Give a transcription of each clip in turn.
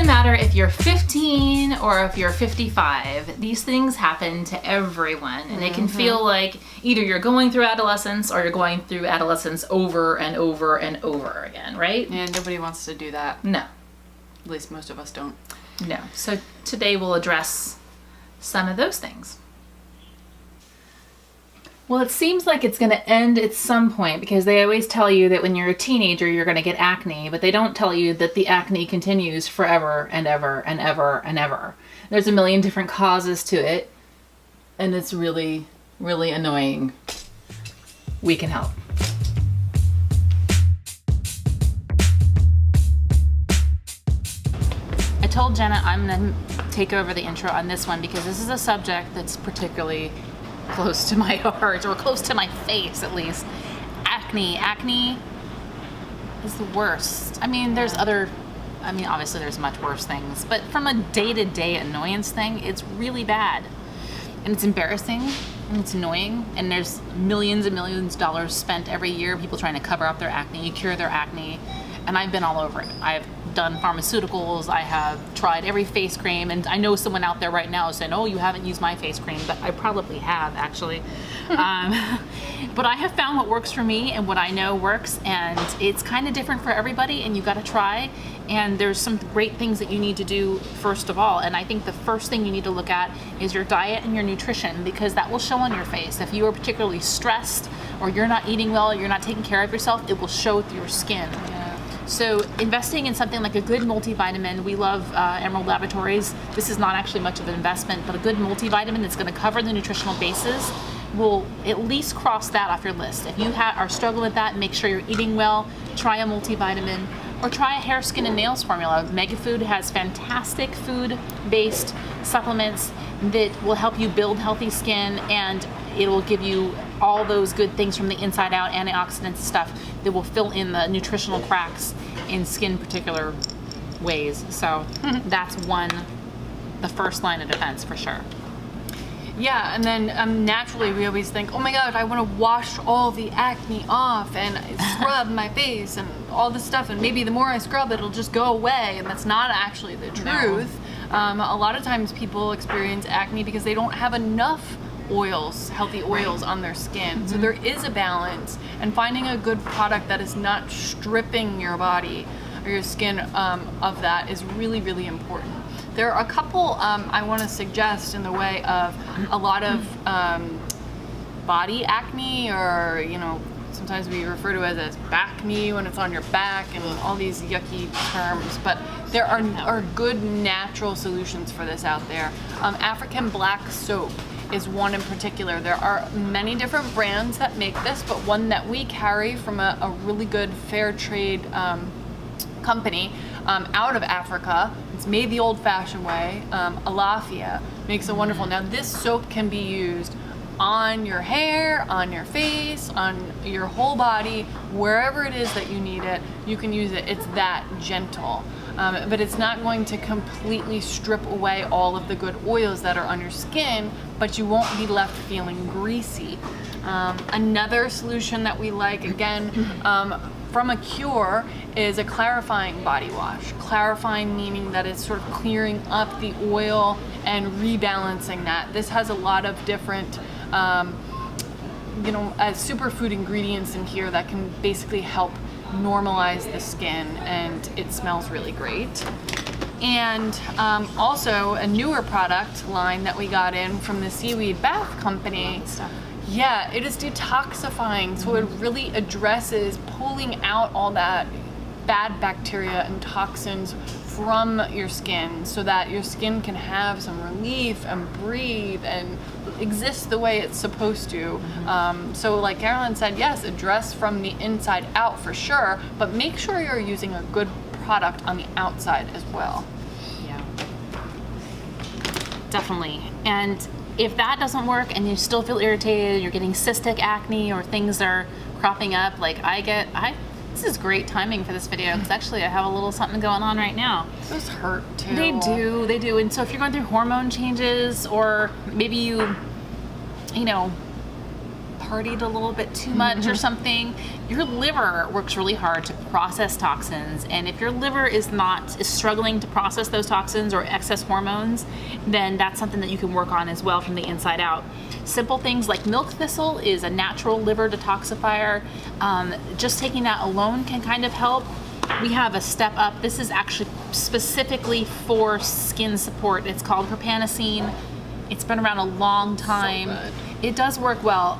matter if you're 15 or if you're 55, these things happen to everyone. And it can feel like either you're going through adolescence or you're going through adolescence over and over and over again, right? And nobody wants to do that. No. At least most of us don't. No. So today we'll address some of those things. Well, it seems like it's going to end at some point because they always tell you that when you're a teenager, you're going to get acne, but they don't tell you that the acne continues forever and ever and ever and ever. There's a million different causes to it, and it's really, really annoying. We can help. I told Jenna I'm going to take over the intro on this one because this is a subject that's particularly close to my heart, or close to my face at least. Acne is the worst. I mean, obviously there's much worse things, but from a day-to-day annoyance thing, it's really bad. And it's embarrassing, and it's annoying, and there's millions and millions of dollars spent every year, people trying to cover up their acne, cure their acne, and I've been all over it. I've done pharmaceuticals, I have tried every face cream, and I know someone out there right now saying, oh, you haven't used my face cream, but I probably have, actually. But I have found what works for me and what I know works, and it's kind of different for everybody, and you got to try, and there's some great things that you need to do first of all, and I think the first thing you need to look at is your diet and your nutrition, because that will show on your face. If you are particularly stressed, or you're not eating well, or you're not taking care of yourself, it will show through your skin. So investing in something like a good multivitamin, we love Emerald Laboratories. This is not actually much of an investment, but a good multivitamin that's going to cover the nutritional bases will at least cross that off your list. If you are struggling with that, make sure you're eating well, try a multivitamin, or try a hair, skin, and nails formula. Megafood has fantastic food-based supplements that will help you build healthy skin, and it will give you all those good things from the inside out, antioxidants stuff that will fill in the nutritional cracks in skin particular ways. So that's the first line of defense for sure. Yeah, and then naturally we always think, oh my god, I want to wash all the acne off and scrub my face and all this stuff, and maybe the more I scrub it'll just go away, and that's not actually the truth. No. A lot of times people experience acne because they don't have enough oils, healthy oils on their skin. So there is a balance, and finding a good product that is not stripping your body or your skin of that is really, really important. There are a couple I want to suggest in the way of a lot of body acne, or sometimes we refer to it as back knee when it's on your back, and all these yucky terms, but there are good natural solutions for this out there. African black soap is one in particular. There are many different brands that make this, but one that we carry from a really good fair trade company out of Africa. It's made the old-fashioned way. Alafia makes a wonderful. Now this soap can be used on your hair, on your face, on your whole body, wherever it is that you need it, you can use it. It's that gentle. But it's not going to completely strip away all of the good oils that are on your skin, but you won't be left feeling greasy. Another solution that we like, again, from Acure, is a clarifying body wash. Clarifying meaning that it's sort of clearing up the oil and rebalancing that. This has a lot of different superfood ingredients in here that can basically help normalize the skin, and it smells really great. And also a newer product line that we got in from the Seaweed Bath Company. Yeah, it is detoxifying, so it really addresses pulling out all that bad bacteria and toxins from your skin so that your skin can have some relief and breathe and exist the way it's supposed to. So like Carolyn said, yes, address from the inside out for sure, but make sure you're using a good product on the outside as well. Yeah, definitely. And if that doesn't work and you still feel irritated, you're getting cystic acne or things are cropping up, like this is great timing for this video because actually I have a little something going on right now. Those hurt too. They do. And so if you're going through hormone changes, or maybe you partied a little bit too much or something, your liver works really hard to process toxins. And if your liver is struggling to process those toxins or excess hormones, then that's something that you can work on as well from the inside out. Simple things like milk thistle is a natural liver detoxifier. Just taking that alone can kind of help. We have a step up. This is actually specifically for skin support. It's called Embarassing. It's been around a long time. So it does work well.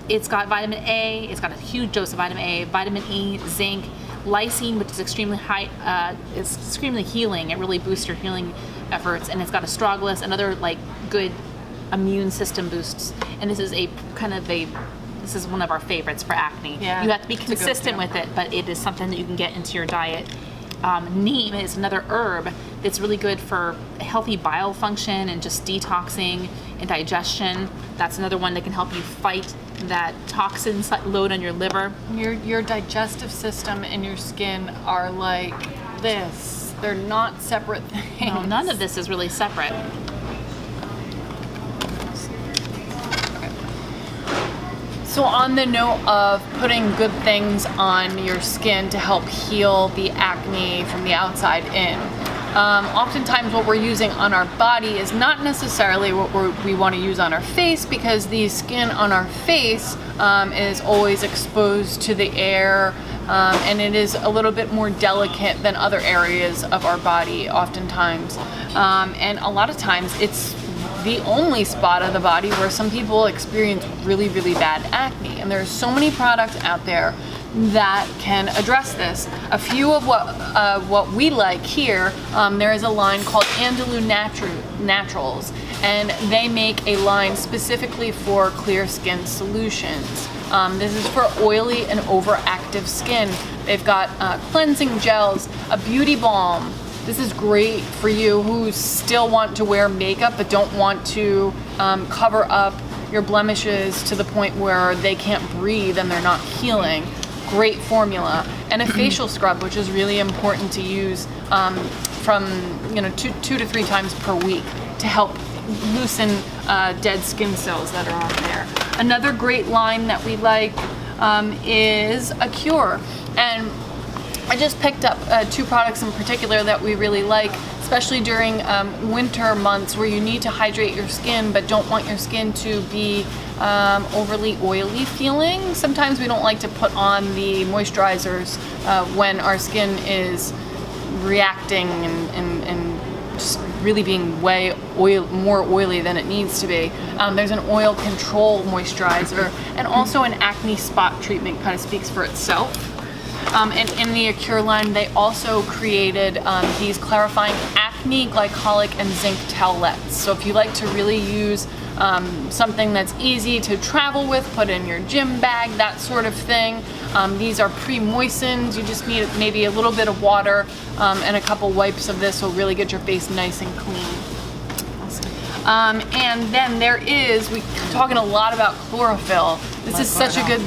It's got vitamin A. It's got a huge dose of vitamin A, vitamin E, zinc, lysine, which is extremely high. It's extremely healing. It really boosts your healing efforts. And it's got astragalus and other like good immune system boosts. And this is this is one of our favorites for acne. Yeah, you have to be it's a good consistent one. with it, but it is something that you can get into your diet. Neem is another herb that's really good for healthy bile function and just detoxing and digestion. That's another one that can help you fight that toxin load on your liver. Your digestive system and your skin are like this. They're not separate things. No, none of this is really separate. So on the note of putting good things on your skin to help heal the acne from the outside in, oftentimes what we're using on our body is not necessarily what we want to use on our face, because the skin on our face is always exposed to the air, and it is a little bit more delicate than other areas of our body oftentimes. And a lot of times it's the only spot of the body where some people experience really, really bad acne. And there's so many products out there that can address this. A few of what we like here, there is a line called Andalou Naturals, and they make a line specifically for clear skin solutions. This is for oily and overactive skin. They've got cleansing gels, a beauty balm. This is great for you who still want to wear makeup but don't want to cover up your blemishes to the point where they can't breathe and they're not healing. Great formula. And a facial scrub, which is really important to use from 2 to 3 times per week to help loosen dead skin cells that are on there. Another great line that we like is a cure. And I just picked up 2 products in particular that we really like, especially during winter months where you need to hydrate your skin but don't want your skin to be overly oily feeling. Sometimes we don't like to put on the moisturizers when our skin is reacting and just really being more oily than it needs to be. There's an oil control moisturizer, and also an acne spot treatment, kind of speaks for itself. And in the Acure line, they also created these clarifying acne, glycolic, and zinc towelettes. So if you like to really use something that's easy to travel with, put in your gym bag, that sort of thing, these are pre-moistened. You just need maybe a little bit of water and a couple wipes of this will really get your face nice and clean. And then we're talking a lot about chlorophyll. This is such a good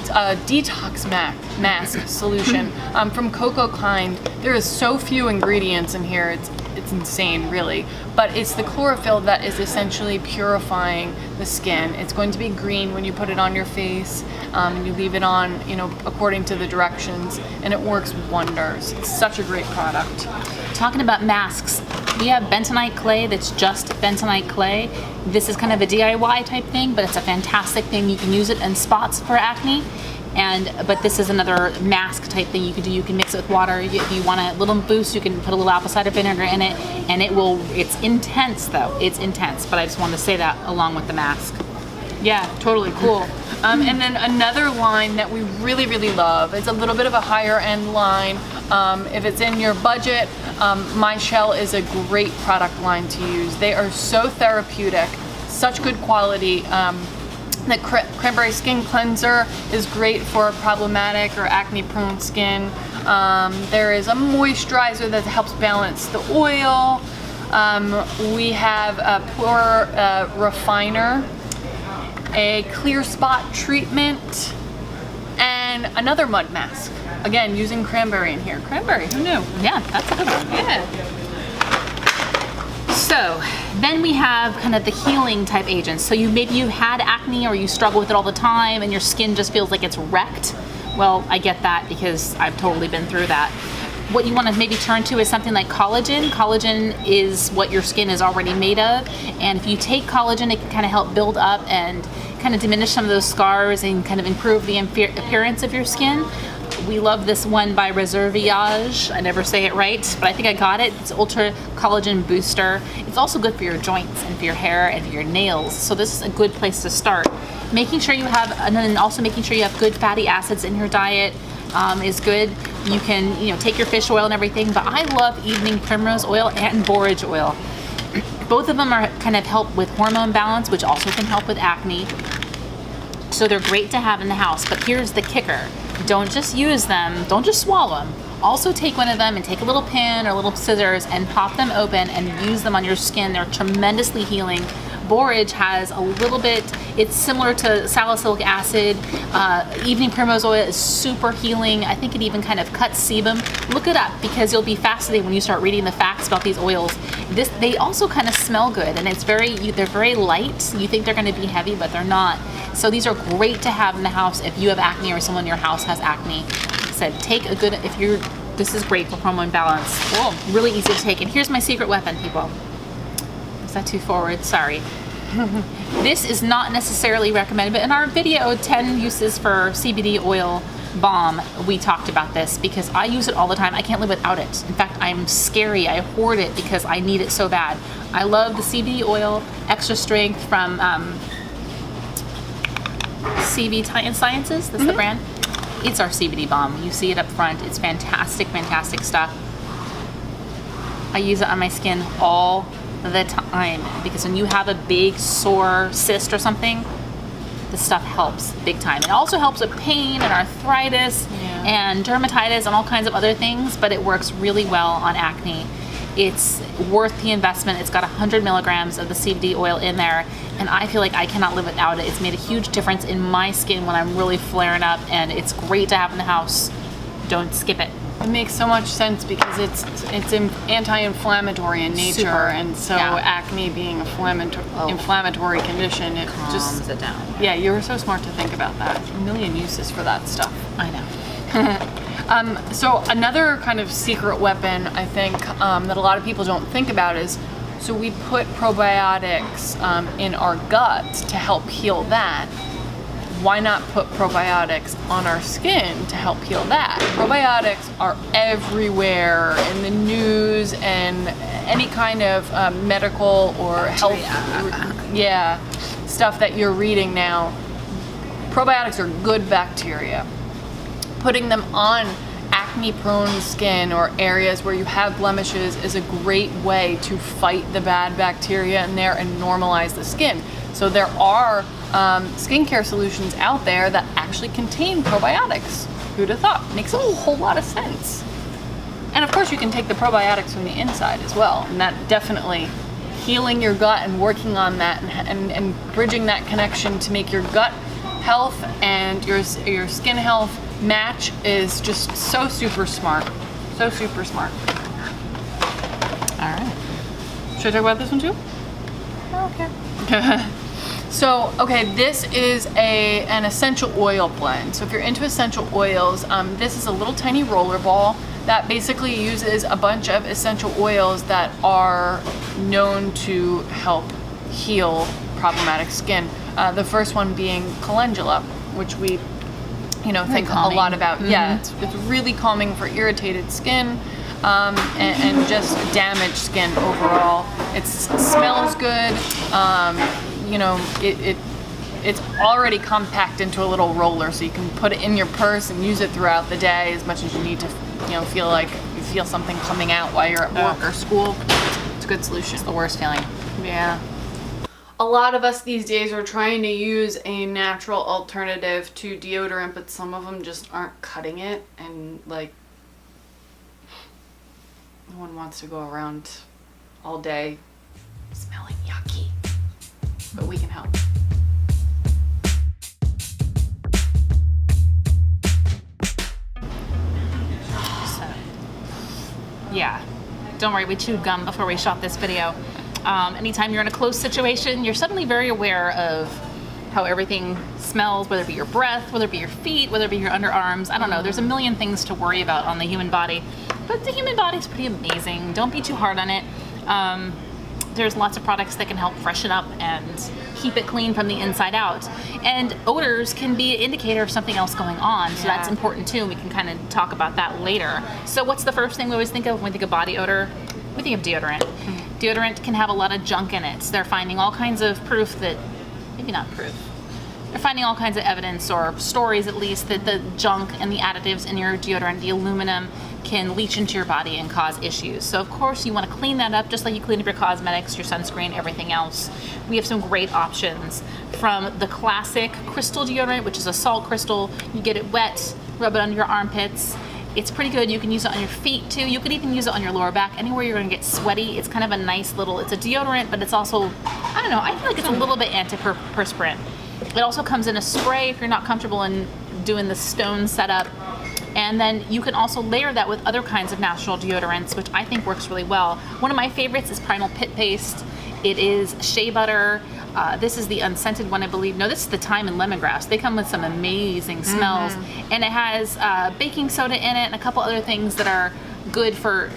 detox mask solution from Cocoa Kind. There is so few ingredients in here, it's insane really. But it's the chlorophyll that is essentially purifying the skin. It's going to be green when you put it on your face, and you leave it on, according to the directions, and it works wonders. It's such a great product. Talking about masks, we have bentonite clay that's just bentonite clay. This is kind of a DIY type thing, but it's a fantastic thing. You can use it in spots for acne. But this is another mask type thing you can do. You can mix it with water. If you want a little boost, you can put a little apple cider vinegar in it, and it's intense though. It's intense, but I just wanted to say that along with the mask. Yeah, totally cool. And then another line that we really, really love, it's a little bit of a higher end line. If it's in your budget, My Shell is a great product line to use. They are so therapeutic, such good quality. The Cranberry Skin Cleanser is great for problematic or acne prone skin. There is a moisturizer that helps balance the oil. We have a Pore Refiner, a clear spot treatment, and another mud mask. Again, using cranberry in here. Cranberry, who knew? Yeah, that's a good one. Yeah. So then we have kind of the healing type agents. So maybe you had acne or you struggle with it all the time and your skin just feels like it's wrecked. Well, I get that because I've totally been through that. What you want to maybe turn to is something like collagen. Collagen is what your skin is already made of. And if you take collagen, it can kind of help build up and kind of diminish some of those scars and kind of improve the appearance of your skin. We love this one by Reserviage. I never say it right, but I think I got it. It's Ultra Collagen Booster. It's also good for your joints and for your hair and for your nails. So this is a good place to start. Making sure you have, and then also making sure you have good fatty acids in your diet is good. You can, take your fish oil and everything, but I love evening primrose oil and borage oil. Both of them are kind of help with hormone balance, which also can help with acne. So they're great to have in the house, but here's the kicker. Don't just use them, don't just swallow them. Also take one of them and take a little pin or little scissors and pop them open and use them on your skin. They're tremendously healing. Borage has a little bit, it's similar to salicylic acid. Evening primrose oil is super healing. I think it even kind of cuts sebum. Look it up because you'll be fascinated when you start reading the facts about these oils. They also kind of smell good and they're very light. You think they're going to be heavy, but they're not. So these are great to have in the house if you have acne or someone in your house has acne. Like I said, take a good, this is great for hormone balance. Whoa, really easy to take. And here's my secret weapon, people. Is that too forward? Sorry. This is not necessarily recommended, but in our video, 10 uses for CBD oil balm, we talked about this because I use it all the time. I can't live without it. In fact, I'm scary. I hoard it because I need it so bad. I love the CBD oil, extra strength from CV Sciences. That's the brand. It's our CBD balm. You see it up front. It's fantastic, fantastic stuff. I use it on my skin all the time because when you have a big sore cyst or something, this stuff helps big time. It also helps with pain and arthritis and dermatitis and all kinds of other things, but it works really well on acne. It's worth the investment. It's got 100 milligrams of the CBD oil in there, and I feel like I cannot live without it. It's made a huge difference in my skin when I'm really flaring up, and it's great to have in the house. Don't skip it. It makes so much sense because it's anti-inflammatory in nature, Super. and so acne being an inflammatory condition, it Calms it down. Yeah, you were so smart to think about that. A million uses for that stuff. I know. So another kind of secret weapon I think that a lot of people don't think about is, so we put probiotics in our gut to help heal that. Why not put probiotics on our skin to help heal that? Probiotics are everywhere in the news and any kind of medical or health stuff that you're reading now. Probiotics are good bacteria. Putting them on acne-prone skin or areas where you have blemishes is a great way to fight the bad bacteria in there and normalize the skin. So there are skincare solutions out there that actually contain probiotics. Who'd have thought? Makes a whole lot of sense. And of course you can take the probiotics from the inside as well, and that definitely healing your gut and working on that and bridging that connection to make your gut health and your skin health match is just so super smart. So super smart. All right. Should I talk about this one too? Okay. So, okay, this is an essential oil blend. So if you're into essential oils, this is a little tiny roller ball that basically uses a bunch of essential oils that are known to help heal problematic skin. The first one being calendula, which we think calming. A lot about. Yeah, it's really calming for irritated skin and just damaged skin overall. It smells good. It's already compact into a little roller, so you can put it in your purse and use it throughout the day as much as you need to, feel like you feel something coming out while you're at work or school. It's a good solution. It's the worst feeling. Yeah. A lot of us these days are trying to use a natural alternative to deodorant, but some of them just aren't cutting it, and like, no one wants to go around all day smelling yucky. But we can help. So, yeah. Don't worry, we chewed gum before we shot this video. Anytime you're in a close situation, you're suddenly very aware of how everything smells, whether it be your breath, whether it be your feet, whether it be your underarms. I don't know. There's a million things to worry about on the human body. But the human body is pretty amazing. Don't be too hard on it. There's lots of products that can help freshen up and keep it clean from the inside out. And odors can be an indicator of something else going on, so that's important too. We can kind of talk about that later. So what's the first thing we always think of when we think of body odor? We think of deodorant. Deodorant can have a lot of junk in it. So they're finding all kinds of proof that, maybe not proof, they're finding all kinds of evidence or stories at least that the junk and the additives in your deodorant, the aluminum, can leach into your body and cause issues. So of course you want to clean that up just like you clean up your cosmetics, your sunscreen, everything else. We have some great options, from the classic crystal deodorant, which is a salt crystal. You get it wet, rub it under your armpits. It's pretty good. You can use it on your feet too. You could even use it on your lower back, anywhere you're going to get sweaty. It's kind of a nice little, it's a deodorant, but it's also, I don't know, I feel like it's a little bit antiperspirant. It also comes in a spray if you're not comfortable in doing the stone setup. And then you can also layer that with other kinds of natural deodorants, which I think works really well. One of my favorites is Primal Pit Paste. It is shea butter. This is the unscented one, I believe. No, this is the thyme and lemongrass. They come with some amazing smells. And it has baking soda in it and a couple other things that are good for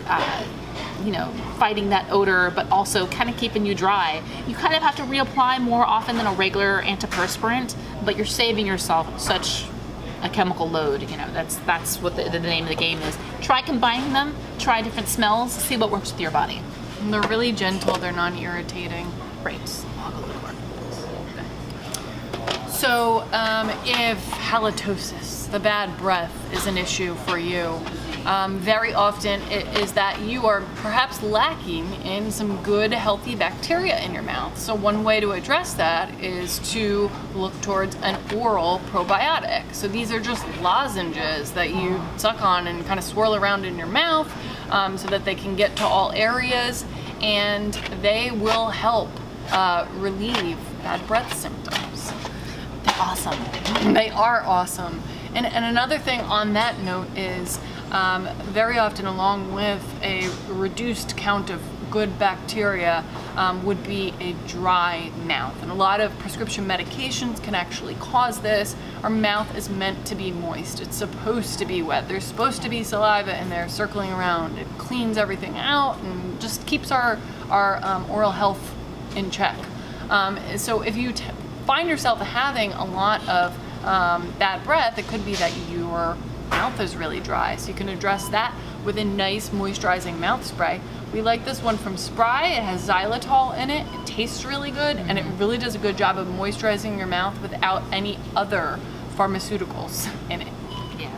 fighting that odor, but also kind of keeping you dry. You kind of have to reapply more often than a regular antiperspirant, but you're saving yourself such a chemical load. That's what the name of the game is. Try combining them, try different smells, see what works with your body. And they're really gentle, they're non-irritating. Great. So if halitosis, the bad breath, is an issue for you, very often it is that you are perhaps lacking in some good healthy bacteria in your mouth. So one way to address that is to look towards an oral probiotic. So these are just lozenges that you suck on and kind of swirl around in your mouth so that they can get to all areas, and they will help relieve bad breath symptoms. They're awesome. They are awesome. And another thing on that note is very often, along with a reduced count of good bacteria, would be a dry mouth. And a lot of prescription medications can actually cause this. Our mouth is meant to be moist. It's supposed to be wet. There's supposed to be saliva in there circling around. It cleans everything out and just keeps our oral health in check. So if you find yourself having a lot of bad breath, it could be that your mouth is really dry. So you can address that with a nice moisturizing mouth spray. We like this one from Spry. It has xylitol in it. It tastes really good, and it really does a good job of moisturizing your mouth without any other pharmaceuticals in it. Yeah.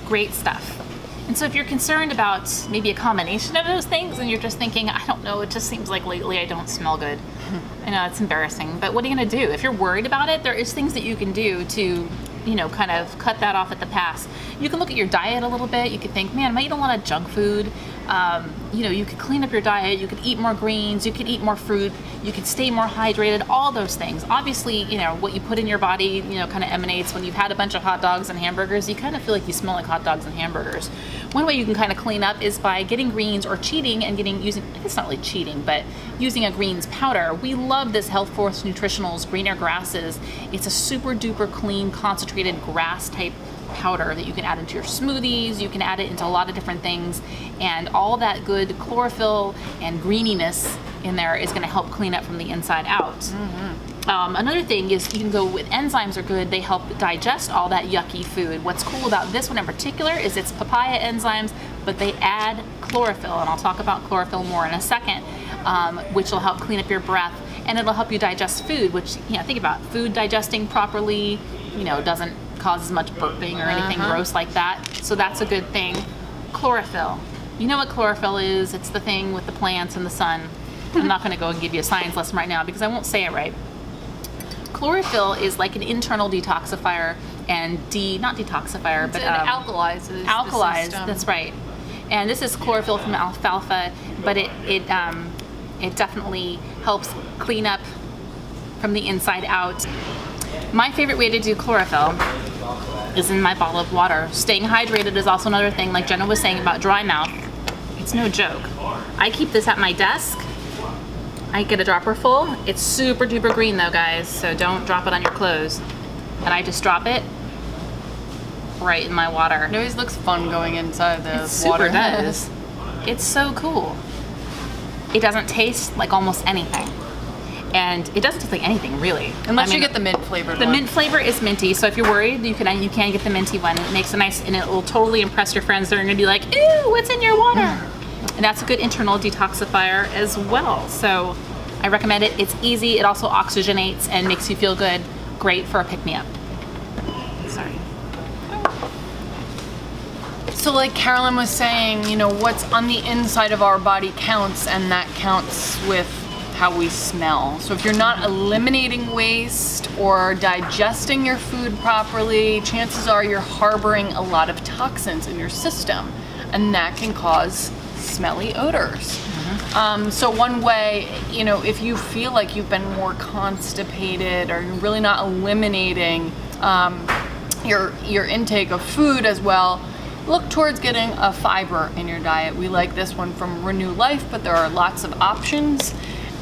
Great stuff. And so if you're concerned about maybe a combination of those things and you're just thinking, I don't know, it just seems like lately I don't smell good. I know it's embarrassing, but what are you going to do? If you're worried about it, there is things that you can do to kind of cut that off at the pass. You can look at your diet a little bit. You could think, man, am I eating a lot of junk food? You could clean up your diet. You could eat more greens. You could eat more fruit. You could stay more hydrated. All those things. Obviously, what you put in your body, kind of emanates when you've had a bunch of hot dogs and hamburgers. You kind of feel like you smell like hot dogs and hamburgers. One way you can kind of clean up is by getting greens or cheating and it's not really cheating, but using a greens powder. We love this Health Force Nutritionals Greener Grasses. It's a super duper clean, concentrated grass type powder that you can add into your smoothies. You can add it into a lot of different things, and all that good chlorophyll and greeniness in there is going to help clean up from the inside out. Another thing is you can go with enzymes are good. They help digest all that yucky food. What's cool about this one in particular is it's papaya enzymes, but they add chlorophyll, and I'll talk about chlorophyll more in a second, which will help clean up your breath, and it'll help you digest food, which, think about food digesting properly, doesn't cause as much burping or anything gross like that. So that's a good thing. Chlorophyll. You know what chlorophyll is? It's the thing with the plants and the sun. I'm not going to go and give you a science lesson right now because I won't say it right. Chlorophyll is like an internal detoxifier and not detoxifier, but it alkalizes. Alkalized, that's right. And this is chlorophyll from alfalfa, but it definitely helps clean up from the inside out. My favorite way to do chlorophyll is in my bottle of water. Staying hydrated is also another thing, like Jenna was saying about dry mouth. It's no joke. I keep this at my desk. I get a dropper full. It's super duper green though, guys, so don't drop it on your clothes. And I just drop it right in my water. It always looks fun going inside the It water. super does. It's so cool. It doesn't taste like almost anything. And it doesn't taste like anything, really. Unless you get the mint flavored The one. mint flavor is minty, so if you're worried, you can get the minty one. It makes a nice, and it will totally impress your friends. They're gonna be like, ew, what's in your water? And that's a good internal detoxifier as well. So I recommend it. It's easy. It also oxygenates and makes you feel good. Great for a pick-me-up. Sorry. So like Carolyn was saying, you know, what's on the inside of our body counts, and that counts with how we smell. So if you're not eliminating waste or digesting your food properly, chances are you're harboring a lot of toxins in your system, and that can cause smelly odors. So one way, you know, if you feel like you've been more constipated or you're really not eliminating your intake of food as well, look towards getting a fiber in your diet. We like this one from Renew Life, but there are lots of options.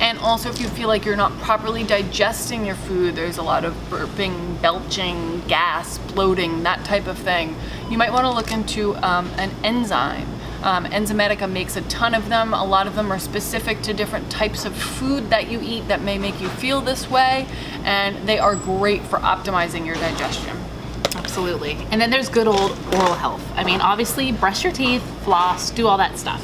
And also, if you feel like you're not properly digesting your food, there's a lot of burping, belching, gas, bloating, that type of thing, you might want to look into an enzyme. Enzymatica makes a ton of them. A lot of them are specific to different types of food that you eat that may make you feel this way, and they are great for optimizing your digestion. Absolutely. And then there's good old oral health. I mean, obviously, brush your teeth, floss, do all that stuff.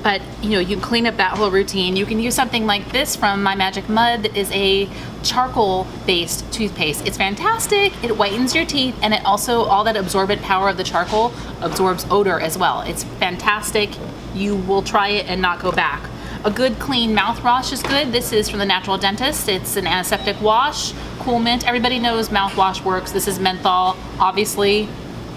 But, you know, you can clean up that whole routine. You can use something like this from My Magic Mud that is a charcoal-based toothpaste. It's fantastic. It whitens your teeth, and it also, all that absorbent power of the charcoal absorbs odor as well. It's fantastic. You will try it and not go back. A good clean mouthwash is good. This is from the Natural Dentist. It's an antiseptic wash, cool mint. Everybody knows mouthwash works. This is menthol, obviously.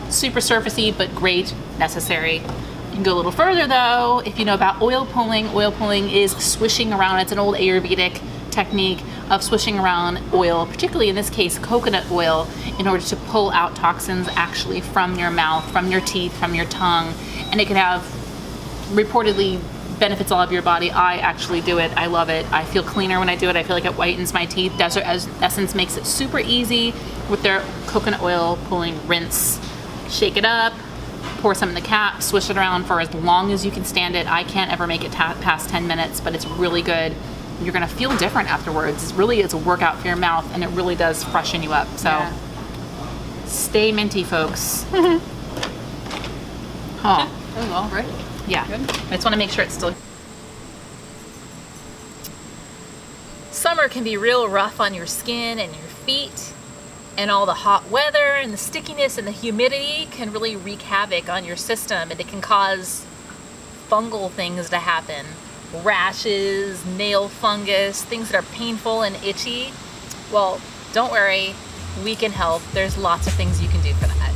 Super surfacey, but great, necessary. You can go a little further though, if you know about oil pulling. Oil pulling is swishing around. It's an old Ayurvedic technique of swishing around oil, particularly in this case coconut oil, in order to pull out toxins actually from your mouth, from your teeth, from your tongue. And it can have reportedly benefits all of your body. I actually do it. I love it. I feel cleaner when I do it. I feel like it whitens my teeth. Desert Essence makes it super easy with their coconut oil pulling rinse. Shake it up, pour some in the cap, swish it around for as long as you can stand it. I can't ever make it past 10 minutes, but it's really good. You're gonna feel different afterwards. It really is a workout for your mouth, and it really does freshen you up. So Yeah. Stay minty, folks. Oh, Oh, well, right. yeah. Good. I just wanna make sure it's still. Summer can be real rough on your skin and your feet. And all the hot weather and the stickiness and the humidity can really wreak havoc on your system, and it can cause fungal things to happen. Rashes, nail fungus, things that are painful and itchy. Well, don't worry, we can help. There's lots of things you can do for that.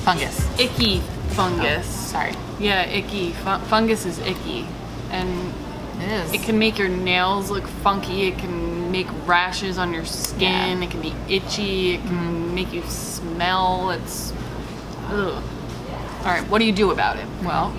Fungus. Icky fungus. Sorry. Yeah, icky. Fungus is icky. And It is. it can make your nails look funky. It can make rashes on your skin. Yeah. It can be itchy. It can make you smell. It's, ugh. All right, what do you do about it? Well,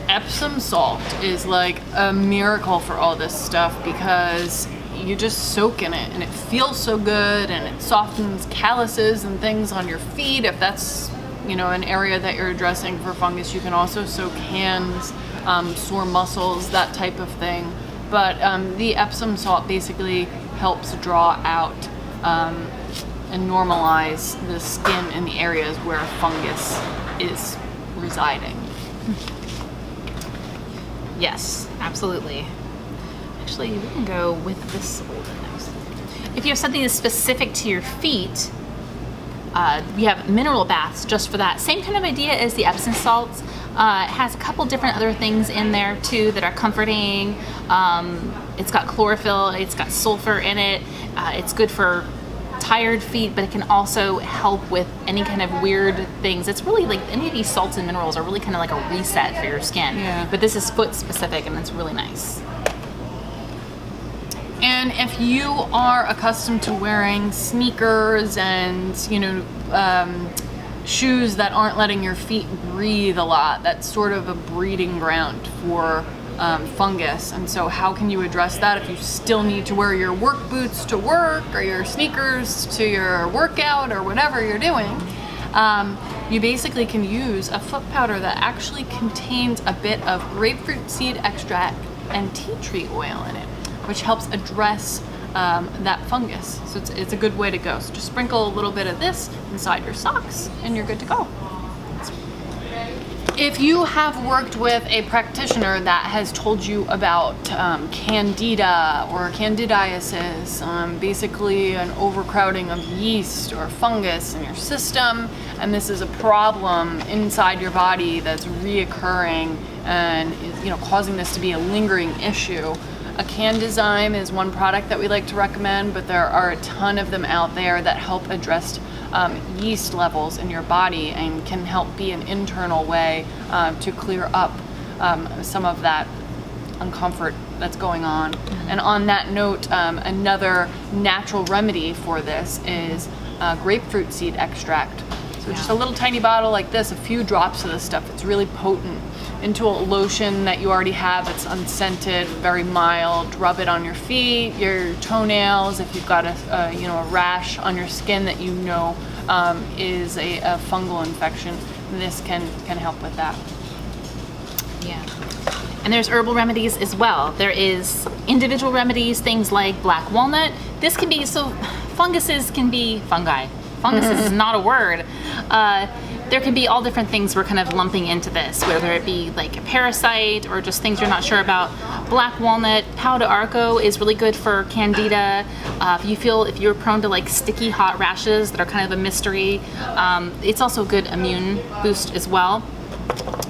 Epsom salt is like a miracle for all this stuff because you just soak in it and it feels so good, and it softens calluses and things on your feet. If that's, you know, an area that you're addressing for fungus, you can also soak hands, sore muscles, that type of thing. But the Epsom salt basically helps draw out and normalize the skin in the areas where fungus is residing. Yes, absolutely. Actually, we can go with this a little bit next. If you have something that's specific to your feet, we have mineral baths just for that. Same kind of idea as the Epsom salts. It has a couple different other things in there too that are comforting. It's got chlorophyll, it's got sulfur in it. It's good for tired feet, but it can also help with any kind of weird things. It's really like any of these salts and minerals are really kind of like a reset for your skin. Yeah. But this is foot specific, and it's really nice. And if you are accustomed to wearing sneakers and, shoes that aren't letting your feet breathe a lot, that's sort of a breeding ground for fungus. And so how can you address that if you still need to wear your work boots to work or your sneakers to your workout or whatever you're doing? You basically can use a foot powder that actually contains a bit of grapefruit seed extract and tea tree oil in it, which helps address that fungus. So it's a good way to go. So just sprinkle a little bit of this inside your socks and you're good to go. If you have worked with a practitioner that has told you about candida or candidiasis, basically an overcrowding of yeast or fungus in your system, and this is a problem inside your body that's reoccurring and causing this to be a lingering issue, a Candyzyme is one product that we like to recommend, but there are a ton of them out there that help address yeast levels in your body and can help be an internal way to clear up some of that uncomfort that's going on. And on that note, another natural remedy for this is grapefruit seed extract. So just a little tiny bottle like this, a few drops of this stuff. It's really potent. Into a lotion that you already have that's unscented, very mild. Rub it on your feet, your toenails. If you've got a rash on your skin that is a fungal infection, this can help with that. Yeah. And there's herbal remedies as well. There is individual remedies, things like black walnut. This can be, funguses can be fungi. Funguses is not a word. There can be all different things we're kind of lumping into this, whether it be like a parasite or just things you're not sure about. Black walnut, pau de arco is really good for candida. If you're prone to like sticky hot rashes that are kind of a mystery, it's also a good immune boost as well.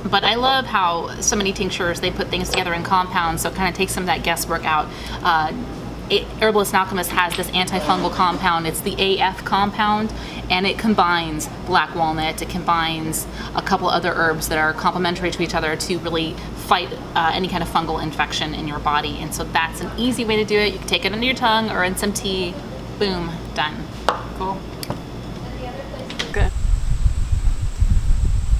But I love how so many tinctures, they put things together in compounds, so it kind of takes some of that guesswork out. Herbalist and Alchemist has this antifungal compound. It's the AF compound, and it combines black walnut. It combines a couple other herbs that are complementary to each other to really fight any kind of fungal infection in your body. And so that's an easy way to do it. You can take it under your tongue or in some tea. Boom, done. Cool. Good.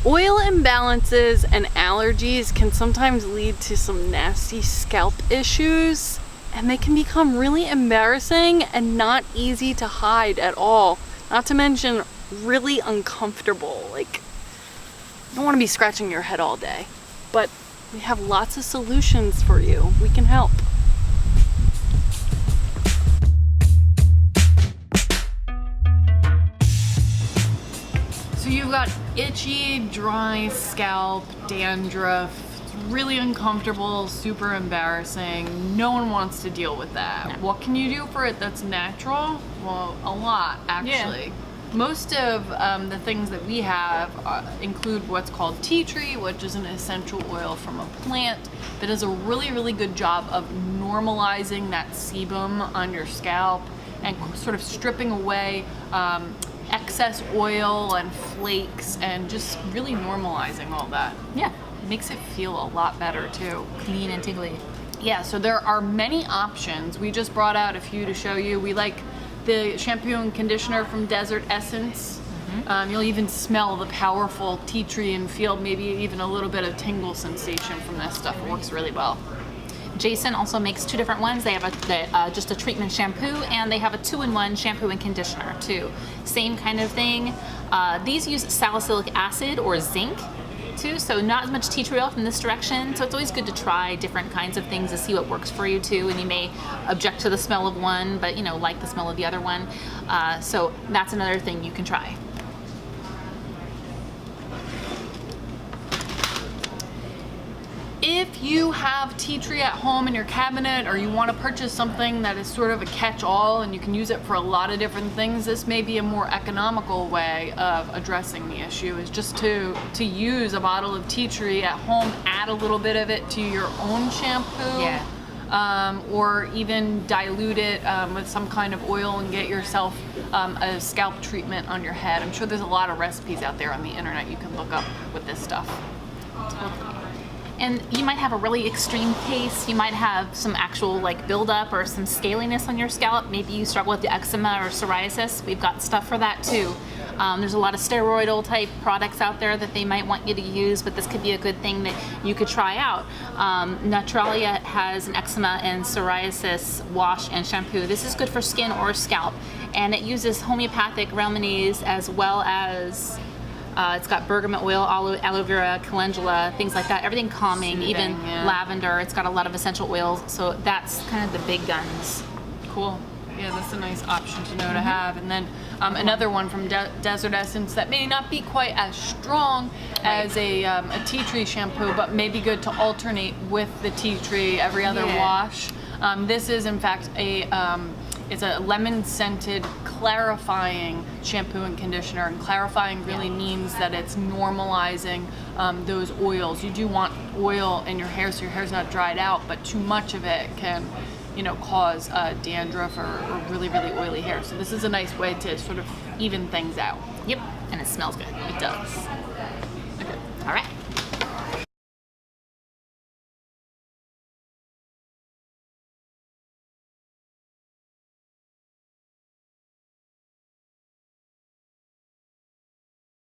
Oil imbalances and allergies can sometimes lead to some nasty scalp issues. And they can become really embarrassing and not easy to hide at all. Not to mention really uncomfortable. Like, you don't want to be scratching your head all day. But we have lots of solutions for you. We can help. So you've got itchy, dry scalp, dandruff. Really uncomfortable, super embarrassing. No one wants to deal with that. No. What can you do for it that's natural? Well, a lot, actually. Yeah. Most of the things that we have include what's called tea tree, which is an essential oil from a plant that does a really, really good job of normalizing that sebum on your scalp and sort of stripping away excess oil and flakes and just really normalizing all that. Yeah. Makes it feel a lot better too. Clean and tingly. Yeah, so there are many options. We just brought out a few to show you. We like the shampoo and conditioner from Desert Essence. You'll even smell the powerful tea tree and feel maybe even a little bit of tingle sensation from this stuff. It works really well. Jason also makes two different ones. They have just a treatment shampoo, and they have a 2-in-1 shampoo and conditioner too. Same kind of thing. These use salicylic acid or zinc too, so not as much tea tree oil from this direction. So it's always good to try different kinds of things to see what works for you too. And you may object to the smell of one, but like the smell of the other one. So that's another thing you can try. If you have tea tree at home in your cabinet, or you want to purchase something that is sort of a catch-all and you can use it for a lot of different things, this may be a more economical way of addressing the issue, is just to use a bottle of tea tree at home, add a little bit of it to your own shampoo. Yeah. Or even dilute it with some kind of oil and get yourself a scalp treatment on your head. I'm sure there's a lot of recipes out there on the internet you can look up with this stuff. Totally. And you might have a really extreme case. You might have some actual like buildup or some scaliness on your scalp. Maybe you struggle with eczema or psoriasis. We've got stuff for that too. There's a lot of steroidal type products out there that they might want you to use, but this could be a good thing that you could try out. Naturalia has an eczema and psoriasis wash and shampoo. This is good for skin or scalp, and it uses homeopathic remedies as well as it's got bergamot oil, aloe vera, calendula, things like that. Everything calming, Soothing, even yeah. lavender. It's got a lot of essential oils, so that's kind of the big guns. Cool. Yeah, that's a nice option to know to have. And then another one from Desert Essence that may not be quite as strong as a tea tree shampoo, but may be good to alternate with the tea tree every other wash. This is in fact it's a lemon scented clarifying shampoo and conditioner, and clarifying really means that it's normalizing those oils. You do want oil in your hair so your hair's not dried out, but too much of it can cause dandruff or really, really oily hair. So this is a nice way to sort of even things out. Yep, and it smells good. It does. All right.